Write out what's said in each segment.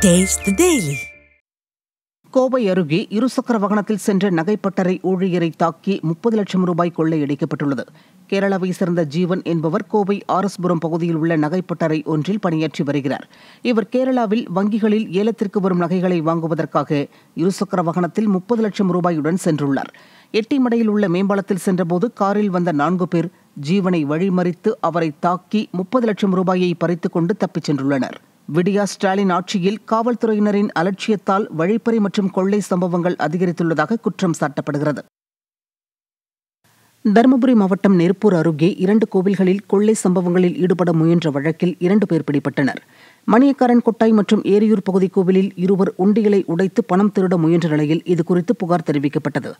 Taste the Daily. Kovai அருகே இருசக்கர வாகனத்தில் சென்ற நகைப்பட்டறை ஊழியரை தாக்கி 30 லட்சம் ரூபாய் கொள்ளையடிக்கப்பட்டுள்ளது. கேரளாவை சேர்ந்த ஜீவன் என்பவர் கோவை ஆர்எஸ்புரம் பகுதியில் உள்ள நகைப்பட்டறை ஒன்றில் பணியாற்றி வருகிறார். இவர் கேரளாவில் வங்கிகளில் ஏலத்திற்கு வரும் நகைகளை வாங்குவதற்காக இருசக்கர வாகனத்தில் 30 லட்சம் ரூபாயுடன் சென்றுள்ளார். எட்டிமடையில் உள்ள மேம்பாலத்தில் சென்றபோது காரில் வந்த 4 பேர் ஜீவனை வழிமறித்து அவரை தாக்கி 30 லட்சம் ரூபாயை பறித்துக் கொண்டு தப்பிச் சென்றுள்ளனர். விடியா ஸ்டாலின் ஆட்சியில் காவல்துறையினரின் அலட்சியத்தால் வழிப்பறி மற்றும் கொள்ளை சம்பவங்கள் அதிகரித்துள்ளதாக குற்றம் சாட்டப்படுகிறது. தருமபுரி மாவட்டம் நெருப்பூர் அருகே 2 கோவில்களில் கொள்ளை சம்பவங்களில் ஈடுபட முயன்ற வழக்கில் 2 பேர் பிடிபட்டனர். மணியக்காரன் கொட்டாய் மற்றும் ஏரியூர் பகுதி கோவிலில் இருவர் உண்டியலை உடைத்து பணம் திருட முயன்ற நிலையில் இதுகுறித்து புகார் தெரிவிக்கப்பட்டது.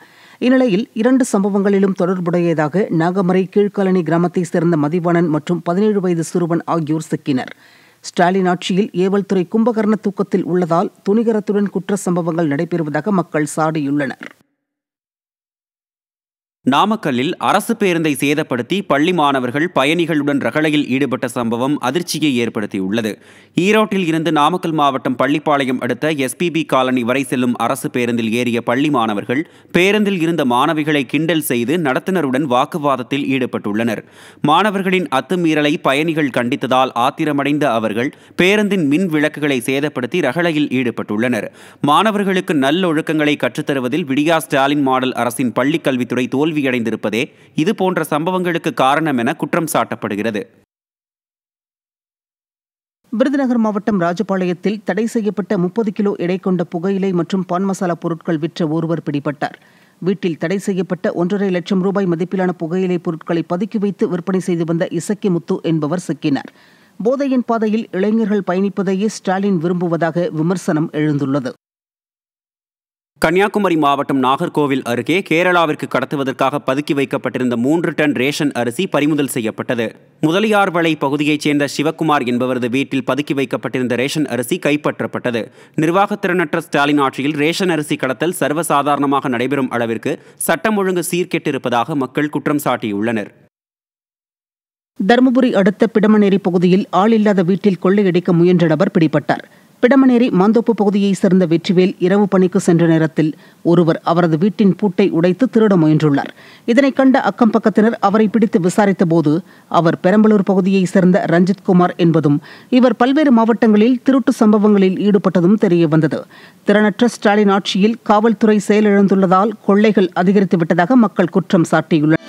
இந்நிலையில் 2 சம்பவங்களிலும் தொடர்புடையதாக நாகமரை கீழ்காலனி கிராமத்தைச் சேர்ந்த மதிவாணன் மற்றும் 17 வயது சிறுவன் ஆகியோர் சிக்கினர். ஸ்டாலின் ஆட்சியில் ஏவல்துறை கும்பகர்ண தூக்கத்தில் உள்ளதால் துணிகரத்துடன் குற்ற சம்பவங்கள் நடைபெறுவதாக மக்கள் சாடியுள்ளனர். நாமக்கல்லில் அரசு பேருந்தை சேதப்படுத்தி பள்ளி மாணவர்கள் பயணிகளுடன் ரகளையில் ஈடுபட்ட சம்பவம் அதிர்ச்சியை ஏற்படுத்தியுள்ளது. ஈரோட்டில் இருந்து நாமக்கல் மாவட்டம் பள்ளிப்பாளையம் அடுத்த எஸ்பிபி காலனி வரை செல்லும் அரசு பேருந்தில் ஏறிய பள்ளி மாணவர்கள் பேருந்தில் இருந்த மாணவிகளை கிண்டல் செய்து நடத்துனருடன் வாக்குவாதத்தில் ஈடுபட்டுள்ளனர். மாணவர்களின் அத்துமீறலை பயணிகள் கண்டித்ததால் ஆத்திரமடைந்த அவர்கள் பேருந்தின் மின் விளக்குகளை சேதப்படுத்தி ரகளையில் ஈடுபட்டுள்ளனர். மாணவர்களுக்கு நல்லொழுக்கங்களை கற்றுத்தருவதில் விடியா ஸ்டாலின் மாடல் அரசின் பள்ளிக்கல்வித்துறை தோல்வியடைந்திருப்பதே இதுபோன்ற சம்பவங்களுக்கு காரணம் என குற்றம் சாட்டப்படுகிறது. விருதுநகர் மாவட்டம் ராஜபாளையத்தில் தடை செய்யப்பட்ட 30 கிலோ எடை கொண்ட புகையிலை மற்றும் பான் மசாலா பொருட்கள் விற்ற ஒருவர் பிடிபட்டார். வீட்டில் தடை செய்யப்பட்ட 1.5 லட்சம் ரூபாய் மதிப்பிலான புகையிலை பொருட்களை பதுக்கி வைத்து விற்பனை செய்து வந்த இசக்கி முத்து என்பவர் சிக்கினார். போதையின் பாதையில் இளைஞர்கள் பயணிப்பதையே ஸ்டாலின் விரும்புவதாக விமர்சனம் எழுந்துள்ளது. கன்னியாகுமரி மாவட்டம் நாகர்கோவில் அருகே கேரளாவிற்கு கடத்துவதற்காக பதுக்கி வைக்கப்பட்டிருந்த 3 டன் ரேஷன் அரிசி பறிமுதல் செய்யப்பட்டது. முதலியார்வளை பகுதியைச் சேர்ந்த சிவக்குமார் என்பவரது வீட்டில் பதுக்கி வைக்கப்பட்டிருந்த ரேஷன் அரிசி கைப்பற்றப்பட்டது. நிர்வாகத்திறனற்ற ஸ்டாலின் ஆட்சியில் ரேஷன் அரிசி கடத்தல் சர்வசாதாரணமாக நடைபெறும் அளவிற்கு சட்டம் ஒழுங்கு சீர்கெட்டிருப்பதாக மக்கள் குற்றம் சாட்டியுள்ளனர். தருமபுரி அடுத்த பிடமனேரி பகுதியில் ஆள் இல்லாத வீட்டில் கொள்ளையடிக்க முயன்ற நபர் பிடிபட்டார். பிடமனேரி மாந்தோப்பு பகுதியைச் சேர்ந்த வெற்றிவேல் இரவு பணிக்கு சென்ற நேரத்தில் ஒருவர் அவரது வீட்டின் பூட்டை உடைத்து திருட முயன்றுள்ளார். இதனை கண்ட அக்கம் பக்கத்தினர் அவரை பிடித்து விசாரித்த போது அவர் பெரம்பலூர் பகுதியைச் சேர்ந்த ரஞ்சித்குமார் என்பதும் இவர் பல்வேறு மாவட்டங்களில் திருட்டு சம்பவங்களில் ஈடுபட்டதும் தெரியவந்தது. திறனற்ற ஸ்டாலின் ஆட்சியில் காவல்துறை செயலிழந்துள்ளதால் கொள்ளைகள் அதிகரித்துவிட்டதாக மக்கள் குற்றம் சாட்டியுள்ளனர்.